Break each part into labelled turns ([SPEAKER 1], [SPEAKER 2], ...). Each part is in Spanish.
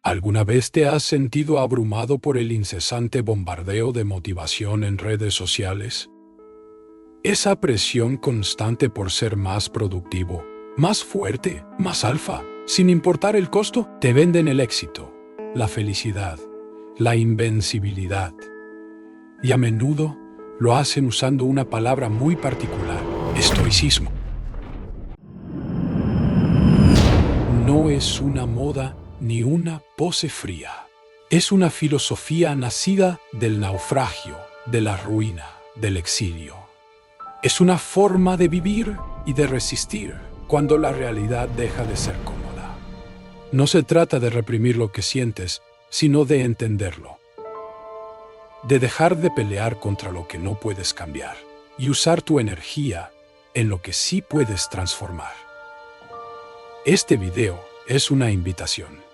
[SPEAKER 1] ¿Alguna vez te has sentido abrumado por el incesante bombardeo de motivación en redes sociales? Esa presión constante por ser más productivo, más fuerte, más alfa, sin importar el costo, te venden el éxito, la felicidad, la invencibilidad. Y a menudo lo hacen usando una palabra muy particular: estoicismo. No es una moda ni una pose fría. Es una filosofía nacida del naufragio, de la ruina, del exilio. Es una forma de vivir y de resistir cuando la realidad deja de ser cómoda. No se trata de reprimir lo que sientes, sino de entenderlo. De dejar de pelear contra lo que no puedes cambiar y usar tu energía en lo que sí puedes transformar. Este video es una invitación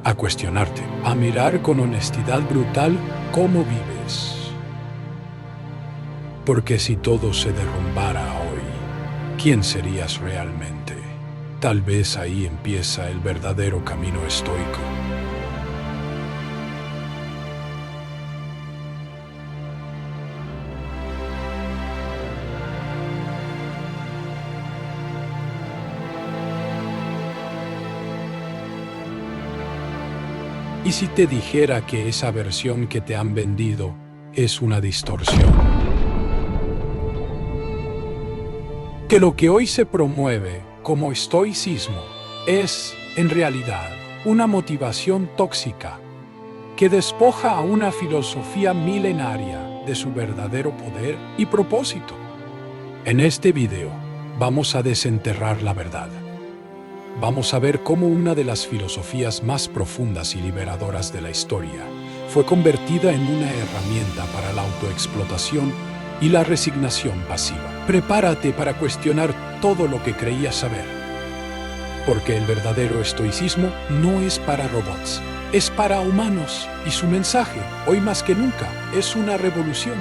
[SPEAKER 1] a cuestionarte, a mirar con honestidad brutal cómo vives. Porque si todo se derrumbara hoy, ¿quién serías realmente? Tal vez ahí empieza el verdadero camino estoico. ¿Y si te dijera que esa versión que te han vendido es una distorsión? Que lo que hoy se promueve como estoicismo es, en realidad, una motivación tóxica que despoja a una filosofía milenaria de su verdadero poder y propósito. En este video vamos a desenterrar la verdad. Vamos a ver cómo una de las filosofías más profundas y liberadoras de la historia fue convertida en una herramienta para la autoexplotación y la resignación pasiva. Prepárate para cuestionar todo lo que creías saber. Porque el verdadero estoicismo no es para robots, es para humanos, y su mensaje, hoy más que nunca, es una revolución.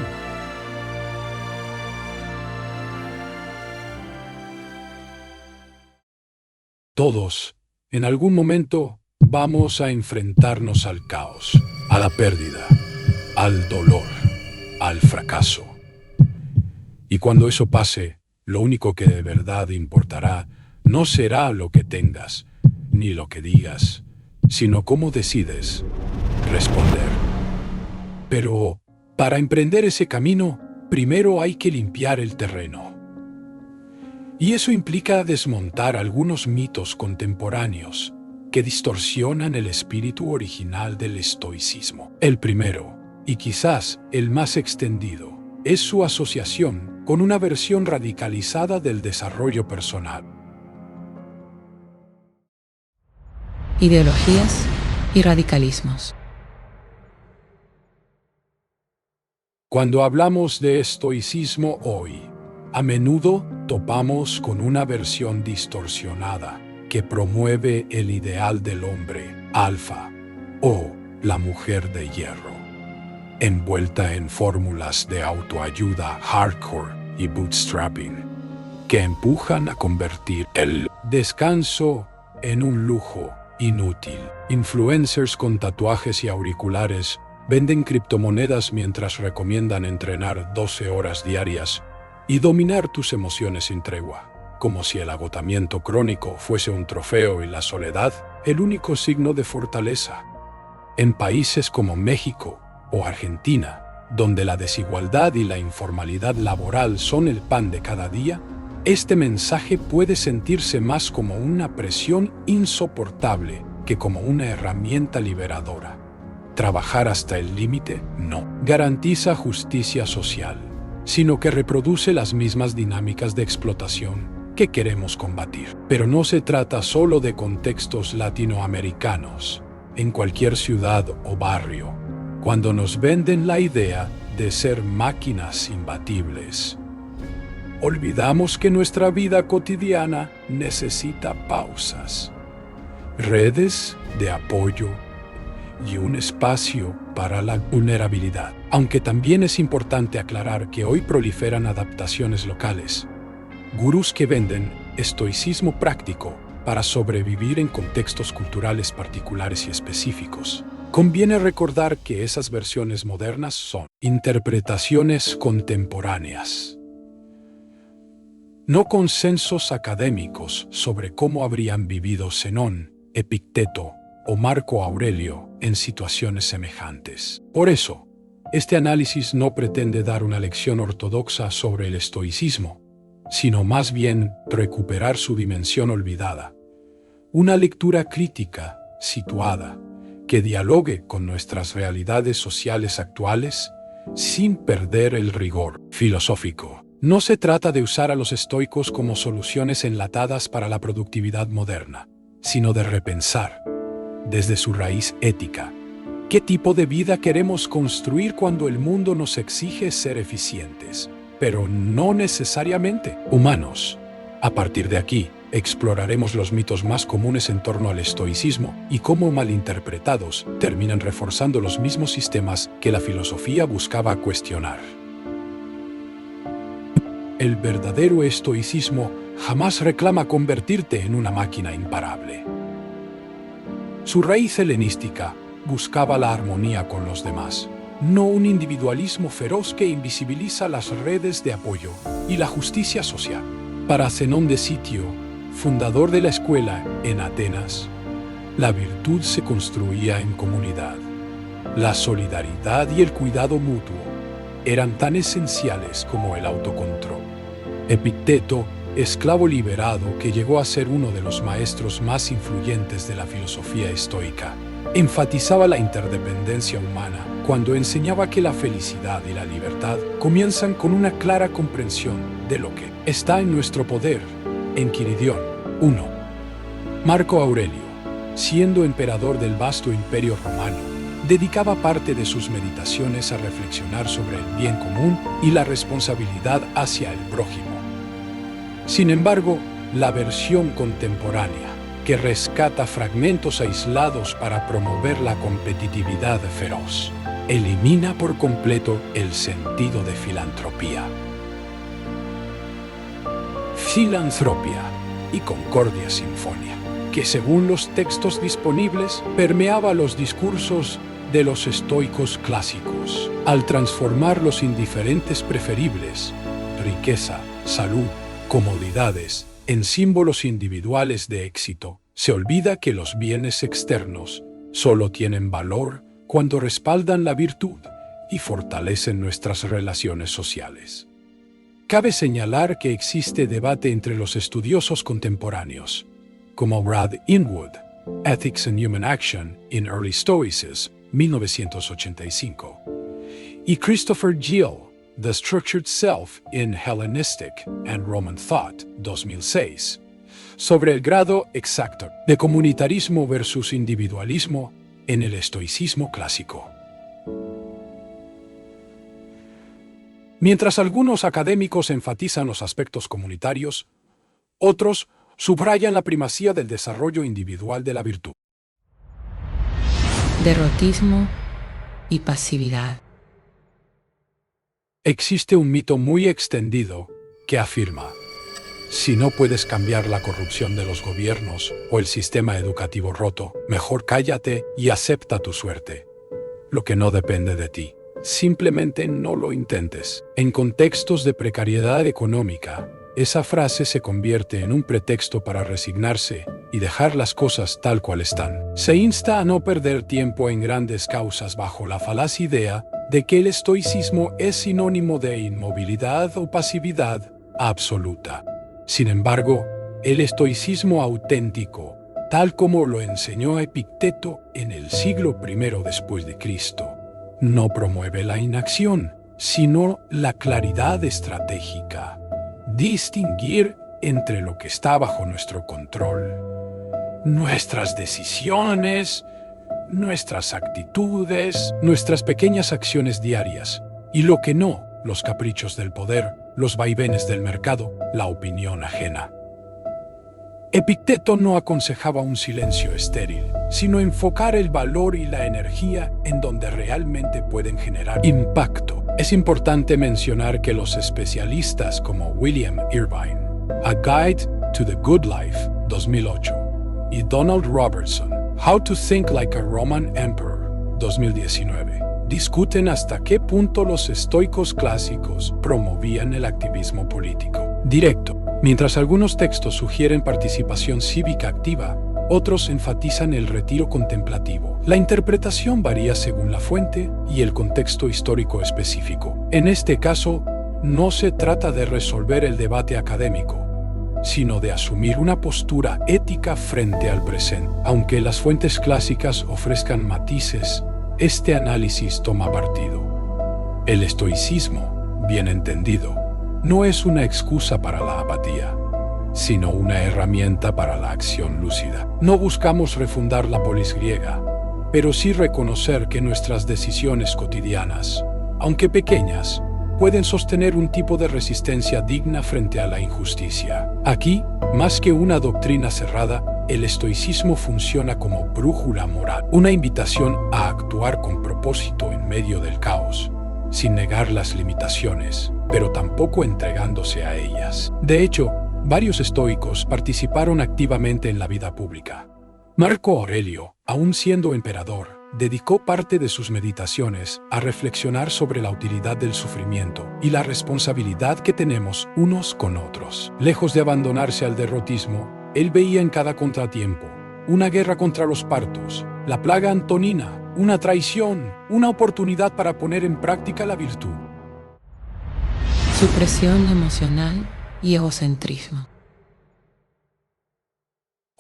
[SPEAKER 1] Todos, en algún momento, vamos a enfrentarnos al caos, a la pérdida, al dolor, al fracaso. Y cuando eso pase, lo único que de verdad importará no será lo que tengas, ni lo que digas, sino cómo decides responder. Pero, para emprender ese camino, primero hay que limpiar el terreno. Y eso implica desmontar algunos mitos contemporáneos que distorsionan el espíritu original del estoicismo. El primero, y quizás el más extendido, es su asociación con una versión radicalizada del desarrollo personal.
[SPEAKER 2] Ideologías y radicalismos.
[SPEAKER 1] Cuando hablamos de estoicismo hoy, a menudo topamos con una versión distorsionada que promueve el ideal del hombre alfa o la mujer de hierro, envuelta en fórmulas de autoayuda hardcore y bootstrapping, que empujan a convertir el descanso en un lujo inútil. Influencers con tatuajes y auriculares venden criptomonedas mientras recomiendan entrenar 12 horas diarias y dominar tus emociones sin tregua, como si el agotamiento crónico fuese un trofeo y la soledad el único signo de fortaleza. En países como México o Argentina, donde la desigualdad y la informalidad laboral son el pan de cada día, este mensaje puede sentirse más como una presión insoportable que como una herramienta liberadora. Trabajar hasta el límite no garantiza justicia social, sino que reproduce las mismas dinámicas de explotación que queremos combatir. Pero no se trata solo de contextos latinoamericanos. En cualquier ciudad o barrio, cuando nos venden la idea de ser máquinas imbatibles, olvidamos que nuestra vida cotidiana necesita pausas, redes de apoyo y un espacio para la vulnerabilidad. Aunque también es importante aclarar que hoy proliferan adaptaciones locales, gurús que venden estoicismo práctico para sobrevivir en contextos culturales particulares y específicos. Conviene recordar que esas versiones modernas son interpretaciones contemporáneas, no consensos académicos sobre cómo habrían vivido Zenón, Epicteto o Marco Aurelio en situaciones semejantes. Por eso, este análisis no pretende dar una lección ortodoxa sobre el estoicismo, sino más bien recuperar su dimensión olvidada. Una lectura crítica, situada, que dialogue con nuestras realidades sociales actuales sin perder el rigor filosófico. No se trata de usar a los estoicos como soluciones enlatadas para la productividad moderna, sino de repensar, desde su raíz ética, qué tipo de vida queremos construir cuando el mundo nos exige ser eficientes, pero no necesariamente humanos. A partir de aquí, exploraremos los mitos más comunes en torno al estoicismo y cómo malinterpretados terminan reforzando los mismos sistemas que la filosofía buscaba cuestionar. El verdadero estoicismo jamás reclama convertirte en una máquina imparable. Su raíz helenística buscaba la armonía con los demás, no un individualismo feroz que invisibiliza las redes de apoyo y la justicia social. Para Zenón de Sitio, fundador de la escuela en Atenas, la virtud se construía en comunidad. La solidaridad y el cuidado mutuo eran tan esenciales como el autocontrol. Epicteto, esclavo liberado que llegó a ser uno de los maestros más influyentes de la filosofía estoica, enfatizaba la interdependencia humana cuando enseñaba que la felicidad y la libertad comienzan con una clara comprensión de lo que está en nuestro poder. Enquiridión 1. Marco Aurelio, siendo emperador del vasto imperio romano, dedicaba parte de sus meditaciones a reflexionar sobre el bien común y la responsabilidad hacia el prójimo. Sin embargo, la versión contemporánea, que rescata fragmentos aislados para promover la competitividad feroz, elimina por completo el sentido de filantropía. Filantropía y Concordia Sinfonia, que según los textos disponibles permeaba los discursos de los estoicos clásicos, al transformar los indiferentes preferibles, riqueza, salud, comodidades, en símbolos individuales de éxito. Se olvida que los bienes externos solo tienen valor cuando respaldan la virtud y fortalecen nuestras relaciones sociales. Cabe señalar que existe debate entre los estudiosos contemporáneos, como Brad Inwood, Ethics and Human Action in Early Stoicism, 1985, y Christopher Gill, The Structured Self in Hellenistic and Roman Thought, 2006, sobre el grado exacto de comunitarismo versus individualismo en el estoicismo clásico. Mientras algunos académicos enfatizan los aspectos comunitarios, otros subrayan la primacía del desarrollo individual de la virtud.
[SPEAKER 2] Derrotismo y pasividad.
[SPEAKER 1] Existe un mito muy extendido que afirma: si no puedes cambiar la corrupción de los gobiernos o el sistema educativo roto, mejor cállate y acepta tu suerte. Lo que no depende de ti, simplemente no lo intentes. En contextos de precariedad económica, esa frase se convierte en un pretexto para resignarse y dejar las cosas tal cual están. Se insta a no perder tiempo en grandes causas bajo la falaz idea de que el estoicismo es sinónimo de inmovilidad o pasividad absoluta. Sin embargo, el estoicismo auténtico, tal como lo enseñó Epicteto en el siglo I después de Cristo, no promueve la inacción, sino la claridad estratégica. Distinguir entre lo que está bajo nuestro control, nuestras decisiones, nuestras actitudes, nuestras pequeñas acciones diarias, y lo que no, los caprichos del poder, los vaivenes del mercado, la opinión ajena. Epicteto no aconsejaba un silencio estéril, sino enfocar el valor y la energía en donde realmente pueden generar impacto. Es importante mencionar que los especialistas como William Irvine, A Guide to the Good Life, 2008, y Donald Robertson, How to Think Like a Roman Emperor, 2019, discuten hasta qué punto los estoicos clásicos promovían el activismo político directo. Mientras algunos textos sugieren participación cívica activa, otros enfatizan el retiro contemplativo. La interpretación varía según la fuente y el contexto histórico específico. En este caso, no se trata de resolver el debate académico, sino de asumir una postura ética frente al presente. Aunque las fuentes clásicas ofrezcan matices, este análisis toma partido. El estoicismo, bien entendido, no es una excusa para la apatía, sino una herramienta para la acción lúcida. No buscamos refundar la polis griega, pero sí reconocer que nuestras decisiones cotidianas, aunque pequeñas, pueden sostener un tipo de resistencia digna frente a la injusticia. Aquí, más que una doctrina cerrada, el estoicismo funciona como brújula moral, una invitación a actuar con propósito en medio del caos, sin negar las limitaciones, pero tampoco entregándose a ellas. De hecho, varios estoicos participaron activamente en la vida pública. Marco Aurelio, aun siendo emperador, dedicó parte de sus meditaciones a reflexionar sobre la utilidad del sufrimiento y la responsabilidad que tenemos unos con otros. Lejos de abandonarse al derrotismo, él veía en cada contratiempo una guerra contra los partos, la plaga antonina, una traición, una oportunidad para poner en práctica la virtud.
[SPEAKER 2] Supresión emocional y egocentrismo.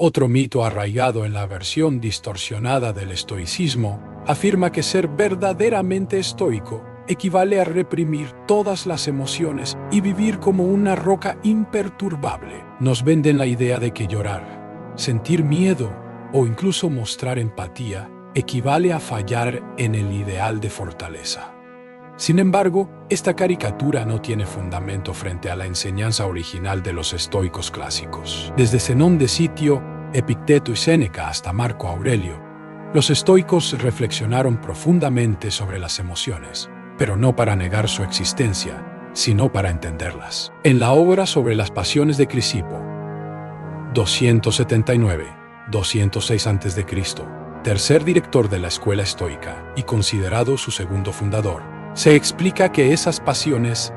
[SPEAKER 1] Otro mito arraigado en la versión distorsionada del estoicismo afirma que ser verdaderamente estoico equivale a reprimir todas las emociones y vivir como una roca imperturbable. Nos venden la idea de que llorar, sentir miedo o incluso mostrar empatía equivale a fallar en el ideal de fortaleza. Sin embargo, esta caricatura no tiene fundamento frente a la enseñanza original de los estoicos clásicos. Desde Zenón de Sitio, Epicteto y Séneca hasta Marco Aurelio, los estoicos reflexionaron profundamente sobre las emociones, pero no para negar su existencia, sino para entenderlas. En la obra sobre las pasiones de Crisipo, 279-206 a.C., tercer director de la escuela estoica y considerado su segundo fundador, se explica que esas pasiones,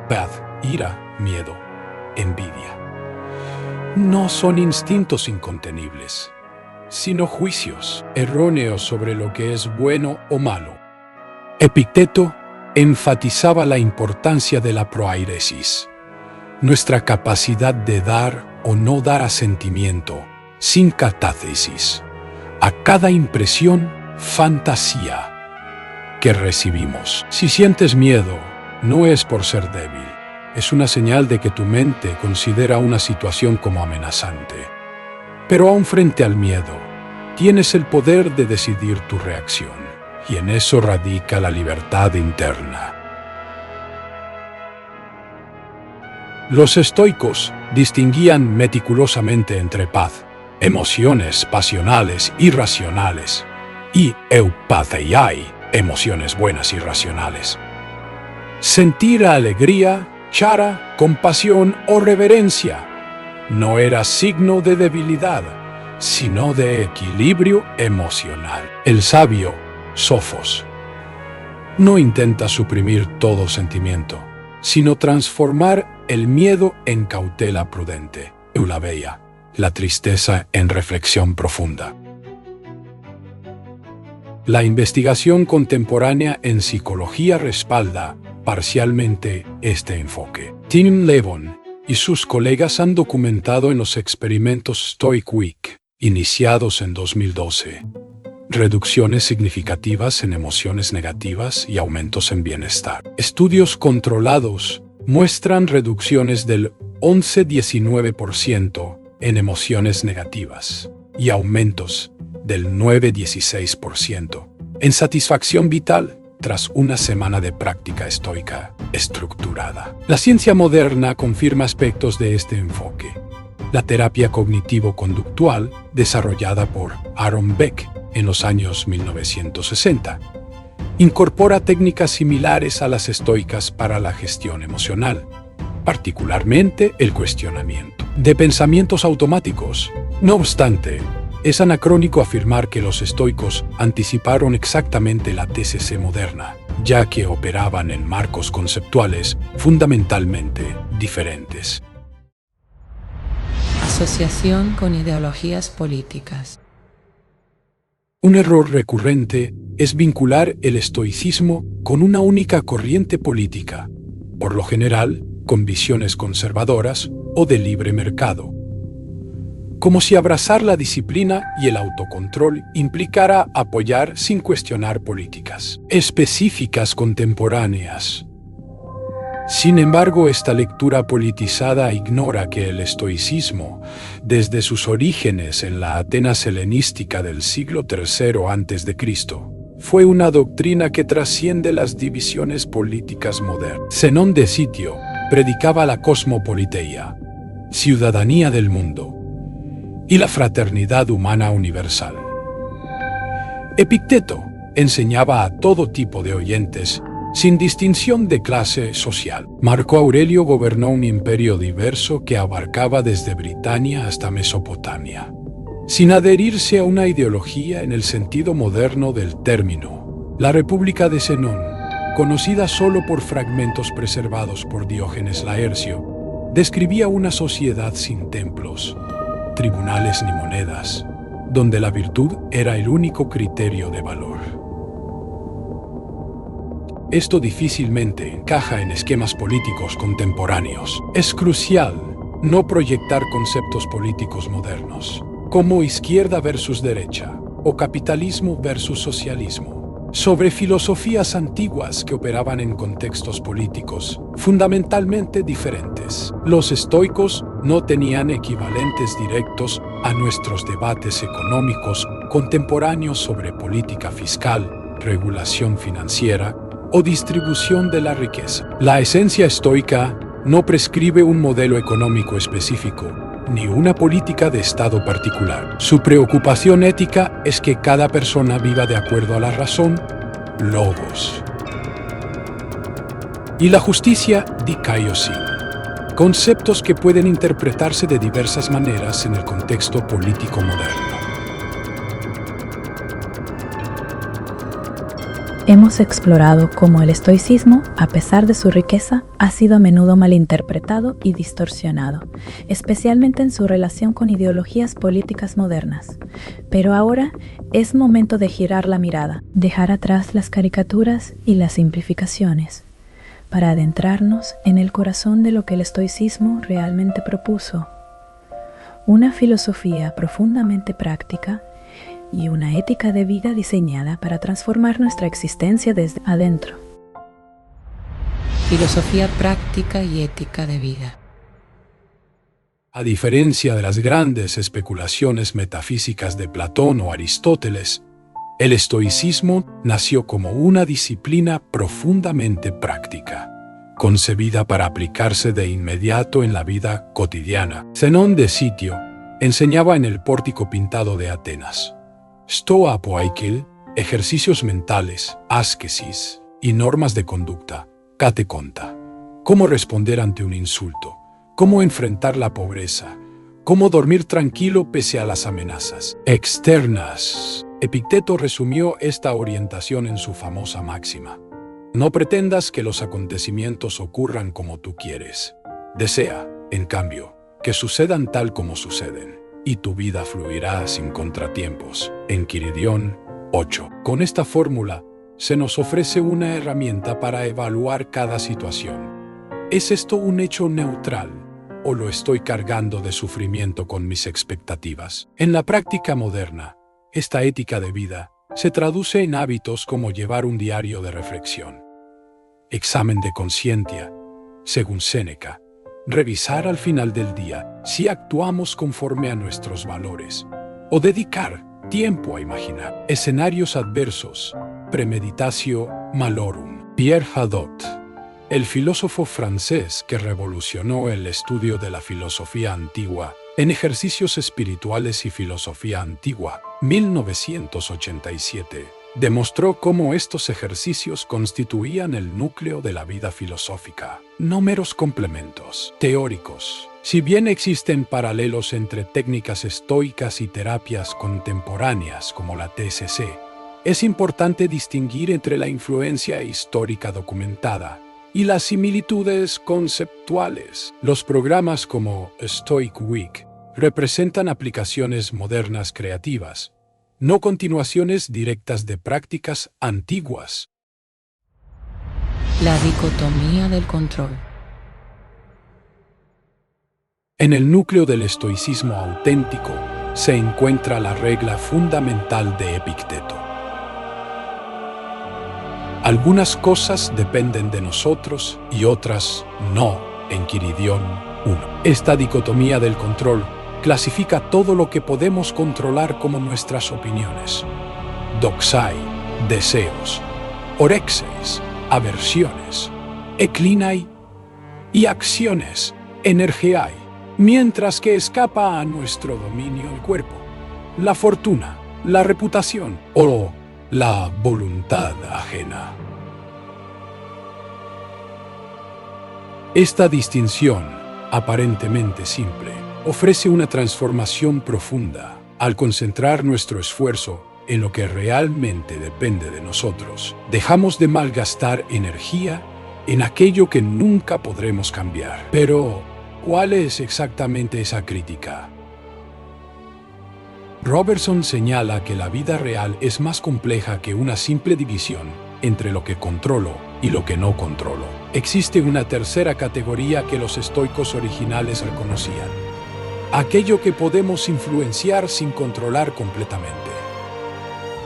[SPEAKER 1] ira, miedo, envidia, no son instintos incontenibles, sino juicios erróneos sobre lo que es bueno o malo. Epicteto enfatizaba la importancia de la proairesis, nuestra capacidad de dar o no dar asentimiento, sin catácesis, a cada impresión, fantasía que recibimos. Si sientes miedo, no es por ser débil, es una señal de que tu mente considera una situación como amenazante. Pero aún frente al miedo, tienes el poder de decidir tu reacción, y en eso radica la libertad interna. Los estoicos distinguían meticulosamente entre paz, emociones pasionales irracionales, y eupatheiai, emociones buenas y racionales. Sentir alegría, chara, compasión o reverencia no era signo de debilidad, sino de equilibrio emocional. El sabio, Sofos, no intenta suprimir todo sentimiento, sino transformar el miedo en cautela prudente, eulabeia, la tristeza en reflexión profunda. La investigación contemporánea en psicología respalda parcialmente este enfoque. Tim Levon y sus colegas han documentado en los experimentos Stoic Week, iniciados en 2012, reducciones significativas en emociones negativas y aumentos en bienestar. Estudios controlados muestran reducciones del 11-19% en emociones negativas y aumentos del 9-16% en satisfacción vital tras una semana de práctica estoica estructurada. La ciencia moderna confirma aspectos de este enfoque. La terapia cognitivo-conductual, desarrollada por Aaron Beck en los años 1960, incorpora técnicas similares a las estoicas para la gestión emocional, particularmente el cuestionamiento de pensamientos automáticos No obstante, es anacrónico afirmar que los estoicos anticiparon exactamente la TCC moderna, ya que operaban en marcos conceptuales fundamentalmente diferentes.
[SPEAKER 2] Asociación con ideologías políticas.
[SPEAKER 1] Un error recurrente es vincular el estoicismo con una única corriente política, por lo general con visiones conservadoras o de libre mercado, como si abrazar la disciplina y el autocontrol implicara apoyar sin cuestionar políticas específicas contemporáneas. Sin embargo, esta lectura politizada ignora que el estoicismo, desde sus orígenes en la Atenas helenística del siglo III a.C., fue una doctrina que trasciende las divisiones políticas modernas. Zenón de Sitio predicaba la cosmopoliteia, ciudadanía del mundo, y la fraternidad humana universal. Epicteto enseñaba a todo tipo de oyentes, sin distinción de clase social. Marco Aurelio gobernó un imperio diverso que abarcaba desde Britania hasta Mesopotamia, sin adherirse a una ideología en el sentido moderno del término. La República de Zenón, conocida solo por fragmentos preservados por Diógenes Laercio, describía una sociedad sin templos, tribunales ni monedas, donde la virtud era el único criterio de valor. Esto difícilmente encaja en esquemas políticos contemporáneos. Es crucial no proyectar conceptos políticos modernos, como izquierda versus derecha o capitalismo versus socialismo, sobre filosofías antiguas que operaban en contextos políticos fundamentalmente diferentes. Los estoicos no tenían equivalentes directos a nuestros debates económicos contemporáneos sobre política fiscal, regulación financiera o distribución de la riqueza. La esencia estoica no prescribe un modelo económico específico, ni una política de Estado particular. Su preocupación ética es que cada persona viva de acuerdo a la razón, logos, y la justicia, dikaiosin, conceptos que pueden interpretarse de diversas maneras en el contexto político moderno.
[SPEAKER 3] Hemos explorado cómo el estoicismo, a pesar de su riqueza, ha sido a menudo malinterpretado y distorsionado, especialmente en su relación con ideologías políticas modernas. Pero ahora es momento de girar la mirada, dejar atrás las caricaturas y las simplificaciones, para adentrarnos en el corazón de lo que el estoicismo realmente propuso. Una filosofía profundamente práctica y una ética de vida diseñada para transformar nuestra existencia desde adentro.
[SPEAKER 2] Filosofía práctica y ética de vida.
[SPEAKER 1] A diferencia de las grandes especulaciones metafísicas de Platón o Aristóteles, el estoicismo nació como una disciplina profundamente práctica, concebida para aplicarse de inmediato en la vida cotidiana. Zenón de Sitio enseñaba en el pórtico pintado de Atenas: Stoa poikil, ejercicios mentales, askesis, y normas de conducta, katekonta. Cómo responder ante un insulto, cómo enfrentar la pobreza, cómo dormir tranquilo pese a las amenazas externas. Epicteto resumió esta orientación en su famosa máxima: no pretendas que los acontecimientos ocurran como tú quieres. Desea, en cambio, que sucedan tal como suceden, y tu vida fluirá sin contratiempos. Enquiridión 8. Con esta fórmula, se nos ofrece una herramienta para evaluar cada situación. ¿Es esto un hecho neutral, o lo estoy cargando de sufrimiento con mis expectativas? En la práctica moderna, esta ética de vida se traduce en hábitos como llevar un diario de reflexión, examen de conciencia, según Séneca, revisar al final del día si actuamos conforme a nuestros valores, o dedicar tiempo a imaginar escenarios adversos, premeditatio malorum. Pierre Hadot, el filósofo francés que revolucionó el estudio de la filosofía antigua en Ejercicios espirituales y filosofía antigua, 1987, demostró cómo estos ejercicios constituían el núcleo de la vida filosófica, no meros complementos teóricos. Si bien existen paralelos entre técnicas estoicas y terapias contemporáneas como la TCC, es importante distinguir entre la influencia histórica documentada y las similitudes conceptuales. Los programas como Stoic Week representan aplicaciones modernas creativas, no continuaciones directas de prácticas antiguas.
[SPEAKER 2] La dicotomía del control.
[SPEAKER 1] En el núcleo del estoicismo auténtico se encuentra la regla fundamental de Epicteto. Algunas cosas dependen de nosotros y otras no, en Quiridión 1. Esta dicotomía del control clasifica todo lo que podemos controlar como nuestras opiniones, doxai, deseos, orexeis, aversiones, eclinai, y acciones, energiai, mientras que escapa a nuestro dominio el cuerpo, la fortuna, la reputación o la voluntad ajena. Esta distinción, aparentemente simple, ofrece una transformación profunda al concentrar nuestro esfuerzo en lo que realmente depende de nosotros. Dejamos de malgastar energía en aquello que nunca podremos cambiar. Pero, ¿cuál es exactamente esa crítica? Robertson señala que la vida real es más compleja que una simple división entre lo que controlo y lo que no controlo. Existe una tercera categoría que los estoicos originales reconocían: aquello que podemos influenciar sin controlar completamente.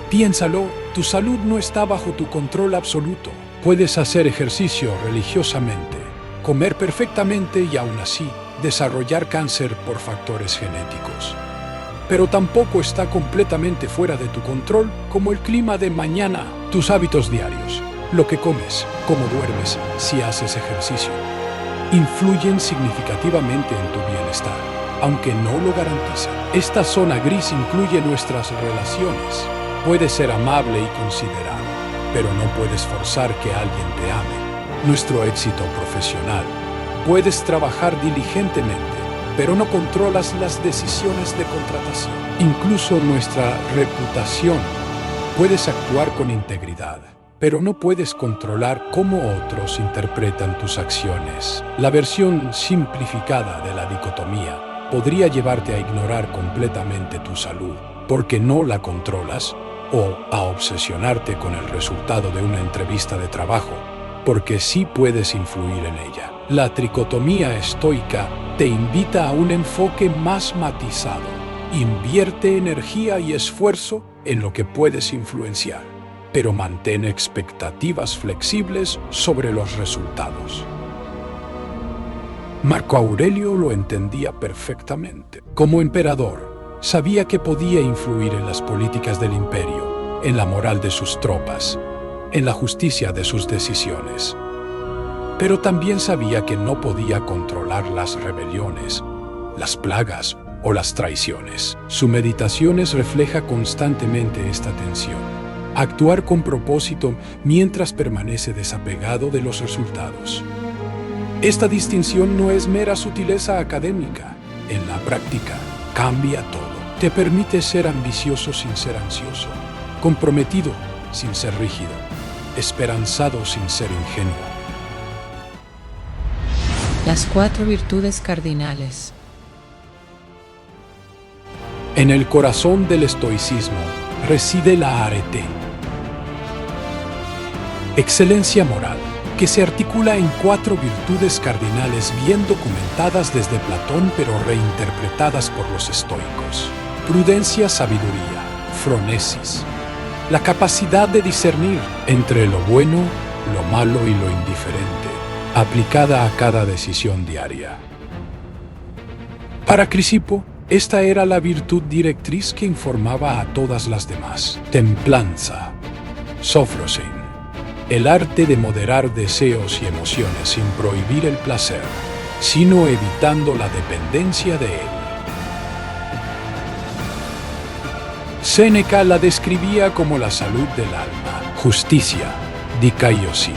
[SPEAKER 1] Piénsalo, tu salud no está bajo tu control absoluto. Puedes hacer ejercicio religiosamente, comer perfectamente y aún así desarrollar cáncer por factores genéticos. Pero tampoco está completamente fuera de tu control como el clima de mañana, tus hábitos diarios, lo que comes, cómo duermes, si haces ejercicio. Influyen significativamente en tu bienestar, aunque no lo garantizan. Esta zona gris incluye nuestras relaciones. Puedes ser amable y considerado, pero no puedes forzar que alguien te ame. Nuestro éxito profesional. Puedes trabajar diligentemente, pero no controlas las decisiones de contratación. Incluso nuestra reputación. Puedes actuar con integridad, pero no puedes controlar cómo otros interpretan tus acciones. La versión simplificada de la dicotomía podría llevarte a ignorar completamente tu salud, porque no la controlas, o a obsesionarte con el resultado de una entrevista de trabajo, porque sí puedes influir en ella. La tricotomía estoica te invita a un enfoque más matizado. Invierte energía y esfuerzo en lo que puedes influenciar, pero mantén expectativas flexibles sobre los resultados. Marco Aurelio lo entendía perfectamente. Como emperador, sabía que podía influir en las políticas del imperio, en la moral de sus tropas, en la justicia de sus decisiones. Pero también sabía que no podía controlar las rebeliones, las plagas o las traiciones. Su Meditaciones refleja constantemente esta tensión. Actuar con propósito mientras permanece desapegado de los resultados. Esta distinción no es mera sutileza académica. En la práctica, cambia todo. Te permite ser ambicioso sin ser ansioso, comprometido sin ser rígido, esperanzado sin ser ingenuo.
[SPEAKER 2] Las 4 virtudes cardinales.
[SPEAKER 1] En el corazón del estoicismo reside la arete, excelencia moral, que se articula en 4 virtudes cardinales bien documentadas desde Platón pero reinterpretadas por los estoicos. Prudencia, sabiduría, phronesis, la capacidad de discernir entre lo bueno, lo malo y lo indiferente, aplicada a cada decisión diaria. Para Crisipo, esta era la virtud directriz que informaba a todas las demás. Templanza, sófrosin, el arte de moderar deseos y emociones sin prohibir el placer, sino evitando la dependencia de él. Séneca la describía como la salud del alma, justicia, dikaiosin.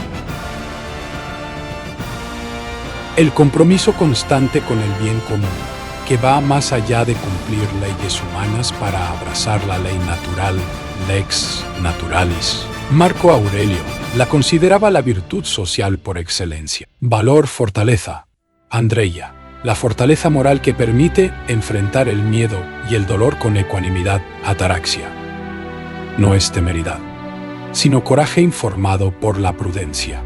[SPEAKER 1] El compromiso constante con el bien común, que va más allá de cumplir leyes humanas para abrazar la ley natural, lex naturalis. Marco Aurelio la consideraba la virtud social por excelencia. Valor, fortaleza. Andreia, la fortaleza moral que permite enfrentar el miedo y el dolor con ecuanimidad. Ataraxia. No es temeridad, sino coraje informado por la prudencia.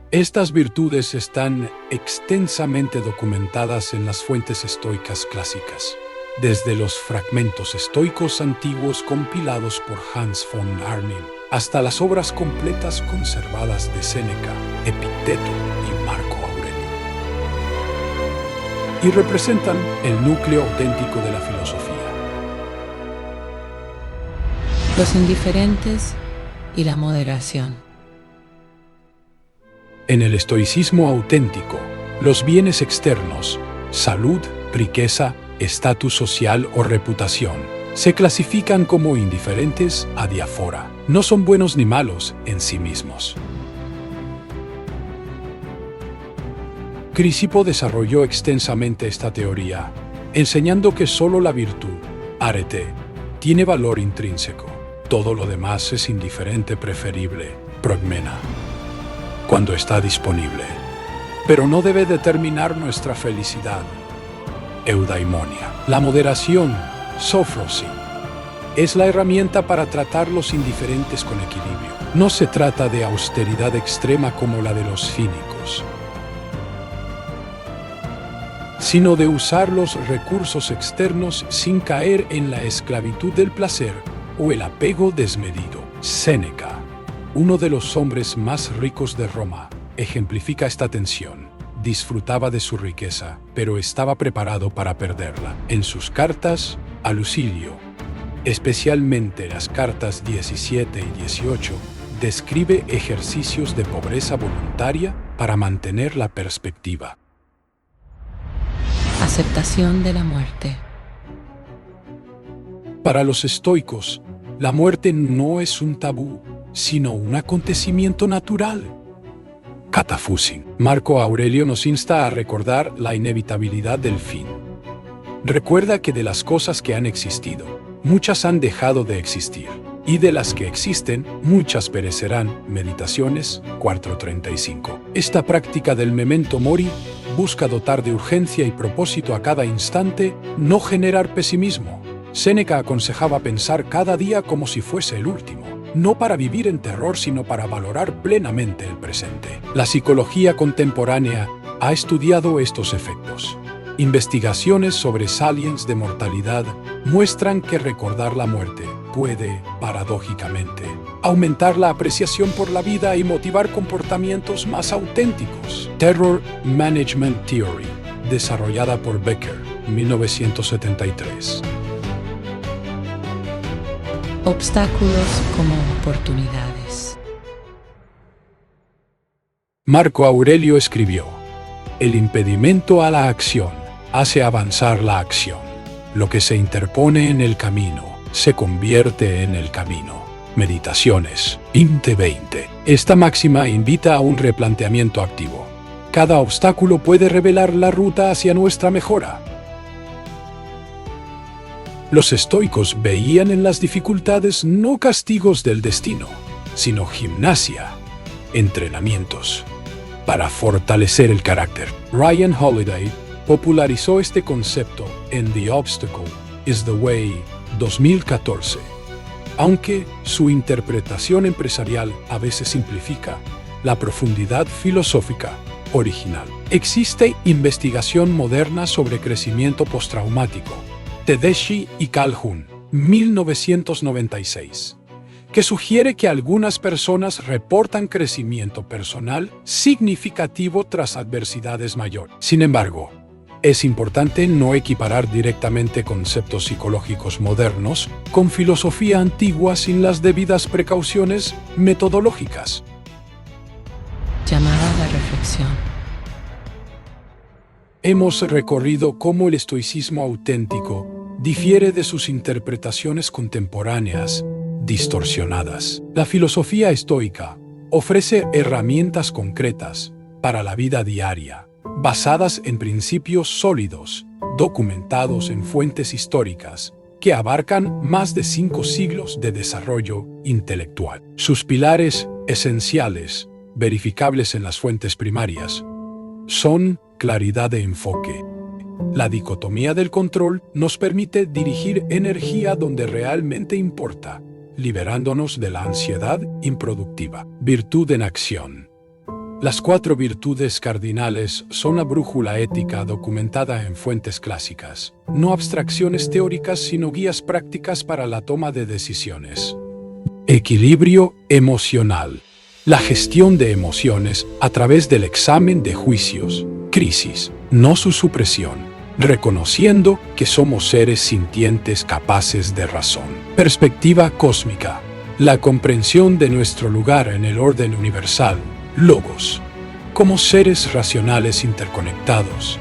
[SPEAKER 1] Estas virtudes están extensamente documentadas en las fuentes estoicas clásicas, desde los fragmentos estoicos antiguos compilados por Hans von Arnim hasta las obras completas conservadas de Séneca, Epicteto y Marco Aurelio. Y representan el núcleo auténtico de la filosofía.
[SPEAKER 2] Los indiferentes y la moderación.
[SPEAKER 1] En el estoicismo auténtico, los bienes externos, salud, riqueza, estatus social o reputación, se clasifican como indiferentes adiafora. No son buenos ni malos en sí mismos. Crisipo desarrolló extensamente esta teoría, enseñando que solo la virtud, arete, tiene valor intrínseco. Todo lo demás es indiferente preferible, progmena, cuando está disponible, pero no debe determinar nuestra felicidad. Eudaimonia. La moderación, sofrosin, es la herramienta para tratar los indiferentes con equilibrio. No se trata de austeridad extrema como la de los cínicos, sino de usar los recursos externos sin caer en la esclavitud del placer o el apego desmedido. Séneca, uno de los hombres más ricos de Roma, ejemplifica esta tensión. Disfrutaba de su riqueza, pero estaba preparado para perderla. En sus cartas a Lucilio, especialmente las cartas 17 y 18, describe ejercicios de pobreza voluntaria para mantener la perspectiva.
[SPEAKER 2] Aceptación de la muerte.
[SPEAKER 1] Para los estoicos, la muerte no es un tabú, sino un acontecimiento natural. Catafusin. Marco Aurelio nos insta a recordar la inevitabilidad del fin. Recuerda que de las cosas que han existido, muchas han dejado de existir, y de las que existen, muchas perecerán. Meditaciones 4:35. Esta práctica del memento mori busca dotar de urgencia y propósito a cada instante, no generar pesimismo. Séneca aconsejaba pensar cada día como si fuese el último. No para vivir en terror, sino para valorar plenamente el presente. La psicología contemporánea ha estudiado estos efectos. Investigaciones sobre saliens de mortalidad muestran que recordar la muerte puede, paradójicamente, aumentar la apreciación por la vida y motivar comportamientos más auténticos. Terror Management Theory, desarrollada por Becker, 1973.
[SPEAKER 2] Obstáculos como oportunidades.
[SPEAKER 1] Marco Aurelio escribió: el impedimento a la acción hace avanzar la acción. Lo que se interpone en el camino se convierte en el camino. Meditaciones 20:20. Esta máxima invita a un replanteamiento activo. Cada obstáculo puede revelar la ruta hacia nuestra mejora. Los estoicos veían en las dificultades no castigos del destino, sino gimnasia, entrenamientos, para fortalecer el carácter. Ryan Holiday popularizó este concepto en The Obstacle is the Way, 2014. Aunque su interpretación empresarial a veces simplifica la profundidad filosófica original. Existe investigación moderna sobre crecimiento postraumático, Tedeschi y Calhoun, 1996, que sugiere que algunas personas reportan crecimiento personal significativo tras adversidades mayores. Sin embargo, es importante no equiparar directamente conceptos psicológicos modernos con filosofía antigua sin las debidas precauciones metodológicas.
[SPEAKER 2] Llamada a la reflexión.
[SPEAKER 1] Hemos recorrido cómo el estoicismo auténtico difiere de sus interpretaciones contemporáneas, distorsionadas. La filosofía estoica ofrece herramientas concretas para la vida diaria, basadas en principios sólidos, documentados en fuentes históricas, que abarcan más de 5 siglos de desarrollo intelectual. Sus pilares esenciales, verificables en las fuentes primarias, son claridad de enfoque. La dicotomía del control nos permite dirigir energía donde realmente importa, liberándonos de la ansiedad improductiva. Virtud en acción. Las 4 virtudes cardinales son la brújula ética documentada en fuentes clásicas, no abstracciones teóricas sino guías prácticas para la toma de decisiones. Equilibrio emocional. La gestión de emociones a través del examen de juicios, crisis, no su supresión, reconociendo que somos seres sintientes capaces de razón. Perspectiva cósmica. La comprensión de nuestro lugar en el orden universal, logos, como seres racionales interconectados,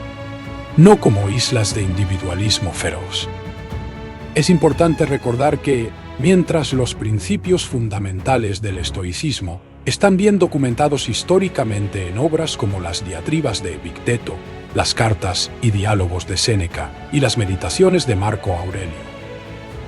[SPEAKER 1] no como islas de individualismo feroz. Es importante recordar que, mientras los principios fundamentales del estoicismo están bien documentados históricamente en obras como las diatribas de Epicteto, las cartas y diálogos de Séneca y las meditaciones de Marco Aurelio,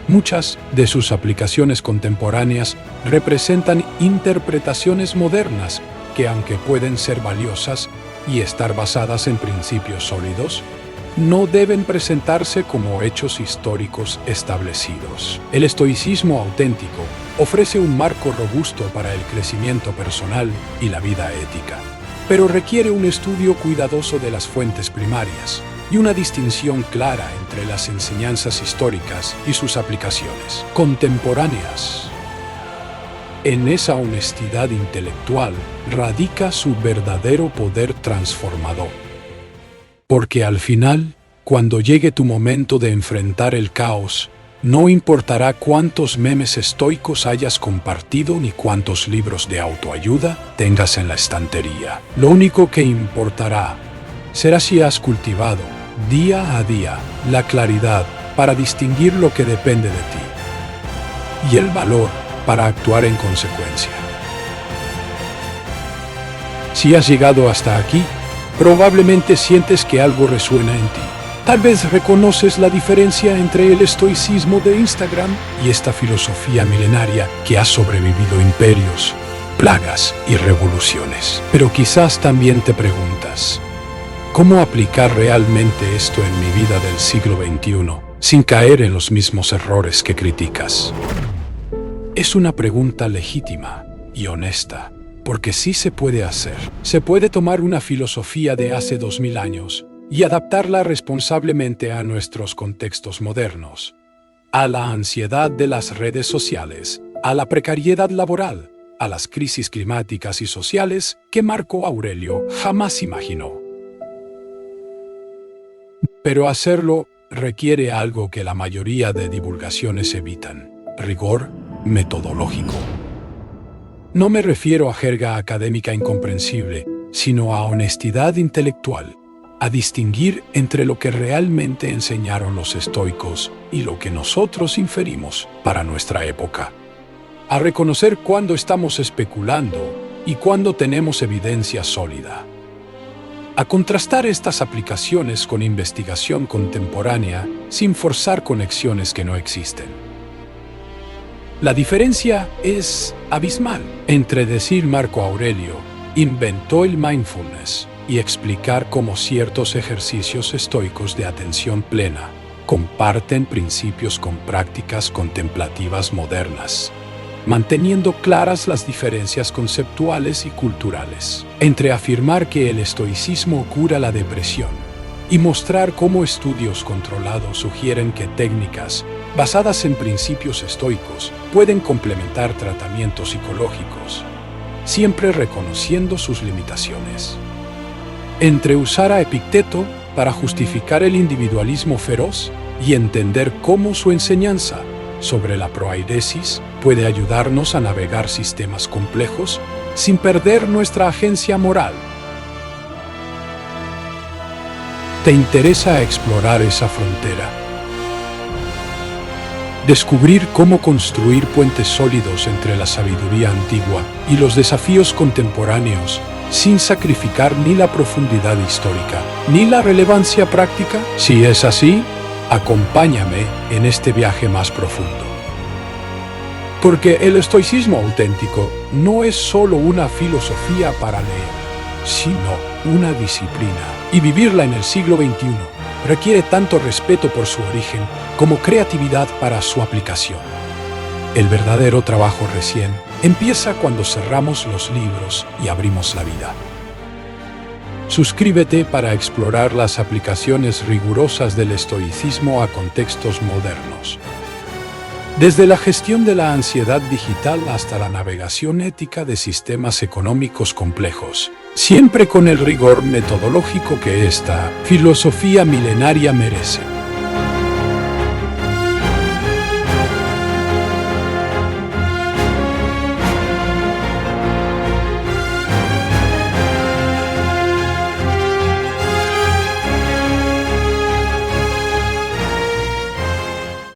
[SPEAKER 1] muchas de sus aplicaciones contemporáneas representan interpretaciones modernas que, aunque pueden ser valiosas y estar basadas en principios sólidos, no deben presentarse como hechos históricos establecidos. El estoicismo auténtico ofrece un marco robusto para el crecimiento personal y la vida ética, pero requiere un estudio cuidadoso de las fuentes primarias y una distinción clara entre las enseñanzas históricas y sus aplicaciones contemporáneas. En esa honestidad intelectual radica su verdadero poder transformador. Porque al final, cuando llegue tu momento de enfrentar el caos, no importará cuántos memes estoicos hayas compartido ni cuántos libros de autoayuda tengas en la estantería. Lo único que importará será si has cultivado, día a día, la claridad para distinguir lo que depende de ti y el valor para actuar en consecuencia. Si has llegado hasta aquí, probablemente sientes que algo resuena en ti. Tal vez reconoces la diferencia entre el estoicismo de Instagram y esta filosofía milenaria que ha sobrevivido imperios, plagas y revoluciones. Pero quizás también te preguntas, ¿cómo aplicar realmente esto en mi vida del siglo XXI sin caer en los mismos errores que criticas? Es una pregunta legítima y honesta, porque sí se puede hacer. Se puede tomar una filosofía de hace 2000 años y adaptarla responsablemente a nuestros contextos modernos, a la ansiedad de las redes sociales, a la precariedad laboral, a las crisis climáticas y sociales que Marco Aurelio jamás imaginó. Pero hacerlo requiere algo que la mayoría de divulgaciones evitan: rigor metodológico. No me refiero a jerga académica incomprensible, sino a honestidad intelectual, a distinguir entre lo que realmente enseñaron los estoicos y lo que nosotros inferimos para nuestra época, a reconocer cuándo estamos especulando y cuándo tenemos evidencia sólida, a contrastar estas aplicaciones con investigación contemporánea sin forzar conexiones que no existen. La diferencia es abismal entre decir Marco Aurelio inventó el mindfulness y explicar cómo ciertos ejercicios estoicos de atención plena comparten principios con prácticas contemplativas modernas, manteniendo claras las diferencias conceptuales y culturales. Entre afirmar que el estoicismo cura la depresión y mostrar cómo estudios controlados sugieren que técnicas basadas en principios estoicos pueden complementar tratamientos psicológicos, siempre reconociendo sus limitaciones. Entre usar a Epicteto para justificar el individualismo feroz y entender cómo su enseñanza sobre la proairesis puede ayudarnos a navegar sistemas complejos sin perder nuestra agencia moral. ¿Te interesa explorar esa frontera? descubrir cómo construir puentes sólidos entre la sabiduría antigua y los desafíos contemporáneos, sin sacrificar ni la profundidad histórica, ni la relevancia práctica. Si es así, acompáñame en este viaje más profundo. Porque el estoicismo auténtico no es solo una filosofía para leer, sino una disciplina. Y vivirla en el siglo XXI requiere tanto respeto por su origen como creatividad para su aplicación. El verdadero trabajo recién empieza cuando cerramos los libros y abrimos la vida. Suscríbete para explorar las aplicaciones rigurosas del estoicismo a contextos modernos. Desde la gestión de la ansiedad digital hasta la navegación ética de sistemas económicos complejos, siempre con el rigor metodológico que esta filosofía milenaria merece.